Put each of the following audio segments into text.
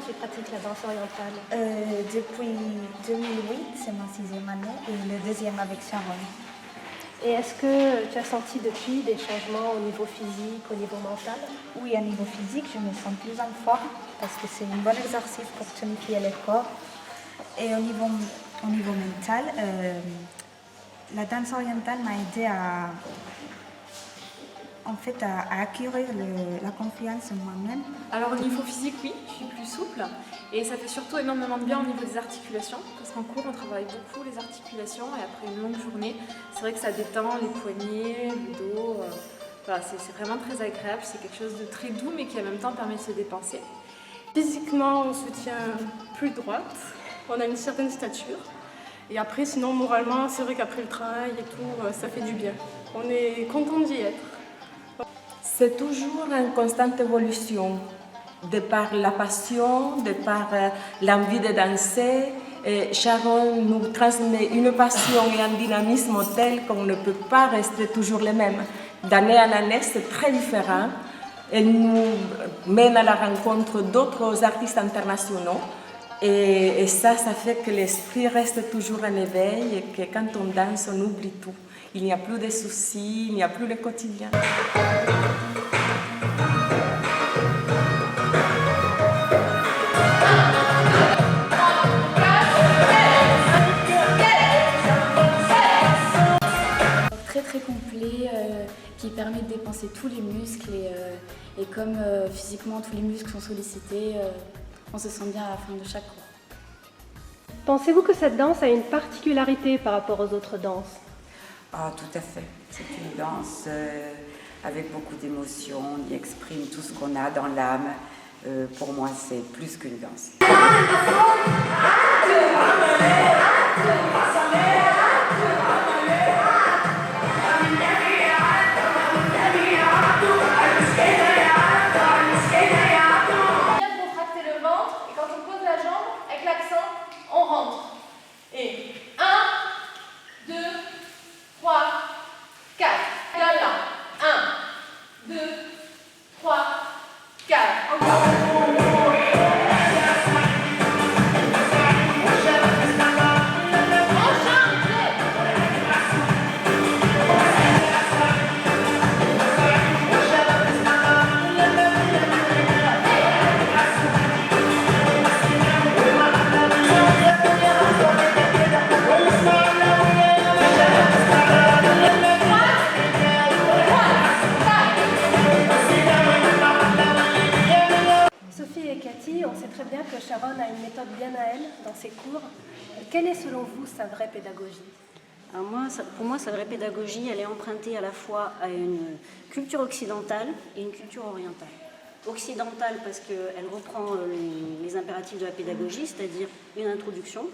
tu pratiques la danse orientale? Depuis 2008, c'est ma 6e année et le 2e avec Sharon. Et est-ce que tu as senti depuis des changements au niveau physique, au niveau mental? Oui, à niveau physique, je me sens plus en forme parce que c'est un bon exercice pour tonifier le corps. Et au niveau mental, la danse orientale m'a aidé à acquérir la confiance en moi-même. Alors au niveau physique, oui, je suis plus souple et ça fait surtout énormément de bien au niveau des articulations parce qu'en cours on travaille beaucoup les articulations et après une longue journée, c'est vrai que ça détend les poignets, le dos, voilà, c'est vraiment très agréable, c'est quelque chose de très doux mais qui en même temps permet de se dépenser. Physiquement, on se tient plus droite, on a une certaine stature. Et après, sinon, moralement, c'est vrai qu'après le travail et tout, ça fait du bien. On est content d'y être. C'est toujours une constante évolution, de par la passion, de par l'envie de danser. Et Sharon nous transmet une passion et un dynamisme tel qu'on ne peut pas rester toujours les mêmes. D'année en année, c'est très différent. Elle nous mène à la rencontre d'autres artistes internationaux. Et ça fait que l'esprit reste toujours en éveil et que quand on danse, on oublie tout. Il n'y a plus de soucis, il n'y a plus le quotidien. Très complet, qui permet de dépenser tous les muscles et comme physiquement tous les muscles sont sollicités, on se sent bien à la fin de chaque cours. Pensez-vous que cette danse a une particularité par rapport aux autres danses? Ah, tout à fait. C'est une danse avec beaucoup d'émotions, on y exprime tout ce qu'on a dans l'âme. Pour moi, c'est plus qu'une danse. Et 1, 2, 3, 4. Regarde là. 1, 2, 3, 4. On sait très bien que Sharon a une méthode bien à elle dans ses cours. Quelle est selon vous sa vraie pédagogie? Alors pour moi, sa vraie pédagogie, elle est empruntée à la fois à une culture occidentale et une culture orientale. Occidentale parce qu'elle reprend les impératifs de la pédagogie, c'est-à-dire une introduction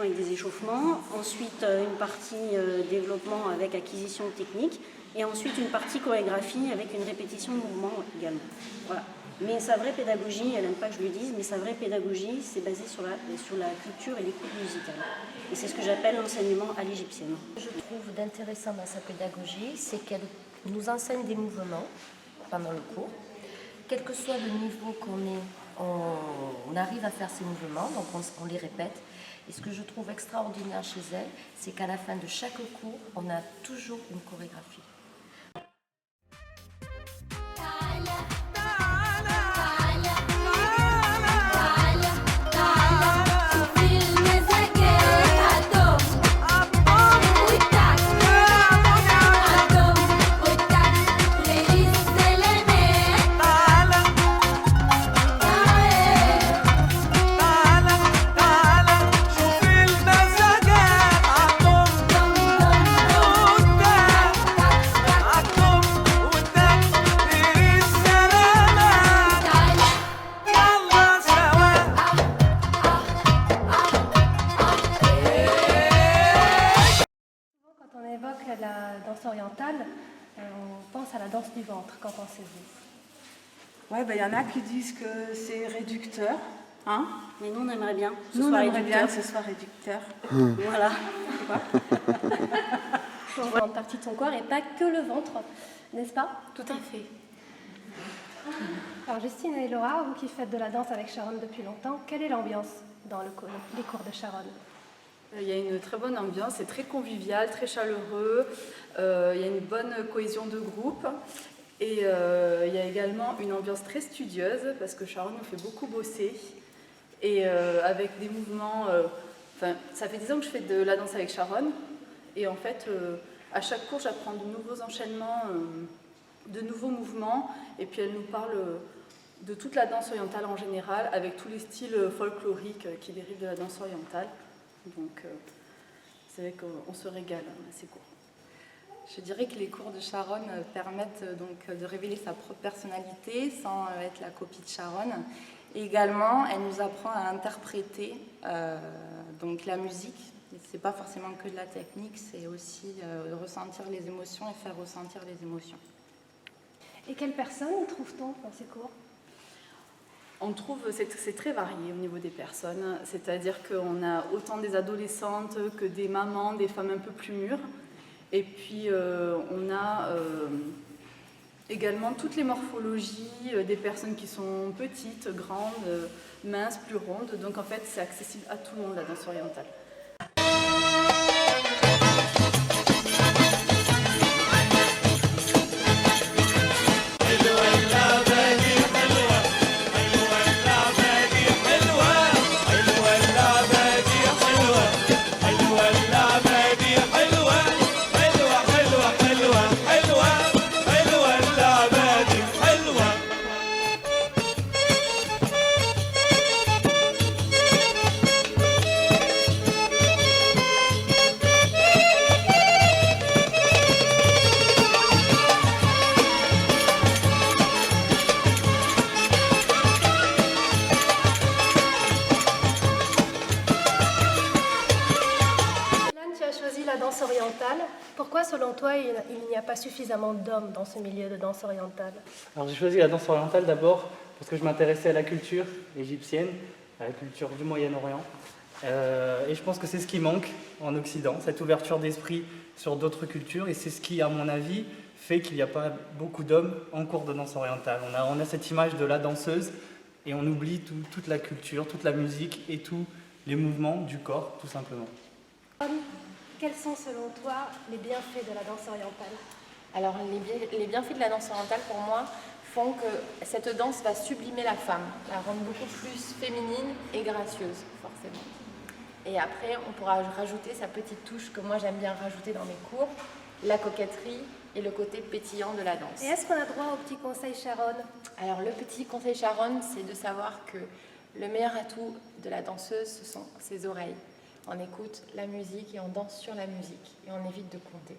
avec des échauffements, ensuite une partie développement avec acquisition technique, et ensuite une partie chorégraphie avec une répétition de mouvements également. Voilà. Mais sa vraie pédagogie, elle n'aime pas que je le dise, mais sa vraie pédagogie, c'est basé sur la culture et l'écoute musicale. Et c'est ce que j'appelle l'enseignement à l'égyptienne. Ce que je trouve d'intéressant dans sa pédagogie, c'est qu'elle nous enseigne des mouvements pendant le cours. Quel que soit le niveau qu'on est, on arrive à faire ces mouvements, donc on les répète. Et ce que je trouve extraordinaire chez elle, c'est qu'à la fin de chaque cours, on a toujours une chorégraphie. La danse orientale, on pense à la danse du ventre. Qu'en pensez-vous? Ouais, y en a qui disent que c'est réducteur. Hein? Mais nous, on aimerait bien. Nous, on aimerait bien que ce soit réducteur. Voilà. Pour une partie de son corps et pas que le ventre, n'est-ce pas? Tout à fait. Alors Justine et Laura, vous qui faites de la danse avec Sharon depuis longtemps, quelle est l'ambiance dans les cours de Sharon? Il y a une très bonne ambiance, c'est très convivial, très chaleureux, il y a une bonne cohésion de groupe et il y a également une ambiance très studieuse parce que Sharon nous fait beaucoup bosser et avec des mouvements, ça fait 10 ans que je fais de la danse avec Sharon et en fait à chaque cours j'apprends de nouveaux enchaînements, de nouveaux mouvements et puis elle nous parle de toute la danse orientale en général avec tous les styles folkloriques qui dérivent de la danse orientale. Donc, c'est vrai qu'on se régale à ces cours. Je dirais que les cours de Sharon permettent donc de révéler sa propre personnalité sans être la copie de Sharon. Et également, elle nous apprend à interpréter donc la musique. C'est pas forcément que de la technique, c'est aussi ressentir les émotions et faire ressentir les émotions. Et quelles personnes trouve-t-on dans ces cours? On trouve, c'est très varié au niveau des personnes, c'est-à-dire qu'on a autant des adolescentes que des mamans, des femmes un peu plus mûres. Et puis on a également toutes les morphologies, des personnes qui sont petites, grandes, minces, plus rondes. Donc en fait, c'est accessible à tout le monde la danse orientale. Pourquoi, selon toi, il n'y a pas suffisamment d'hommes dans ce milieu de danse orientale? Alors j'ai choisi la danse orientale d'abord parce que je m'intéressais à la culture égyptienne, à la culture du Moyen-Orient. Et je pense que c'est ce qui manque en Occident, cette ouverture d'esprit sur d'autres cultures. Et c'est ce qui, à mon avis, fait qu'il n'y a pas beaucoup d'hommes en cours de danse orientale. On a cette image de la danseuse et on oublie toute la culture, toute la musique et tous les mouvements du corps, tout simplement. Quels sont, selon toi, les bienfaits de la danse orientale? Alors, les bienfaits de la danse orientale, pour moi, font que cette danse va sublimer la femme, la rendre beaucoup plus féminine et gracieuse, forcément. Et après, on pourra rajouter sa petite touche que moi j'aime bien rajouter dans mes cours, la coquetterie et le côté pétillant de la danse. Et est-ce qu'on a droit au petit conseil Sharon? Alors, le petit conseil Sharon, c'est de savoir que le meilleur atout de la danseuse, ce sont ses oreilles. On écoute la musique et on danse sur la musique et on évite de compter.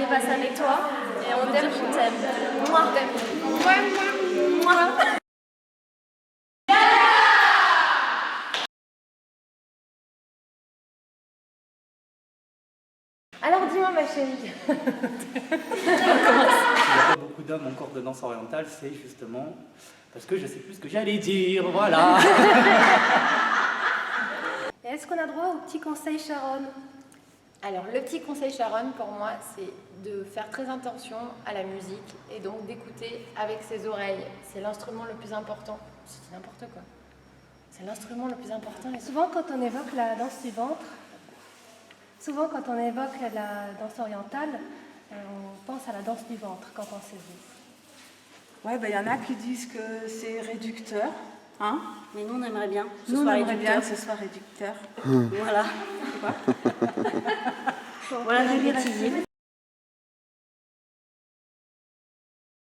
Passe avec toi et on t'aime, je t'aime. Moi, moi. Alors dis-moi ma chérie. Il n'y a pas beaucoup d'hommes en cours de danse orientale, c'est justement parce que je sais plus ce que j'allais dire, voilà. Et est-ce qu'on a droit au petit conseil Sharon? Alors, le petit conseil Sharon, pour moi, c'est de faire très attention à la musique et donc d'écouter avec ses oreilles. C'est l'instrument le plus important. C'est n'importe quoi. C'est l'instrument le plus important. Et souvent, quand on évoque la danse du ventre, quand on évoque la danse orientale, on pense à la danse du ventre. Qu'en pensez-vous? Ouais, y en a qui disent que c'est réducteur, Hein? Mais nous, on aimerait bien. Nous, on aimerait bien que ce soit réducteur. Voilà. Voilà notre équilibre.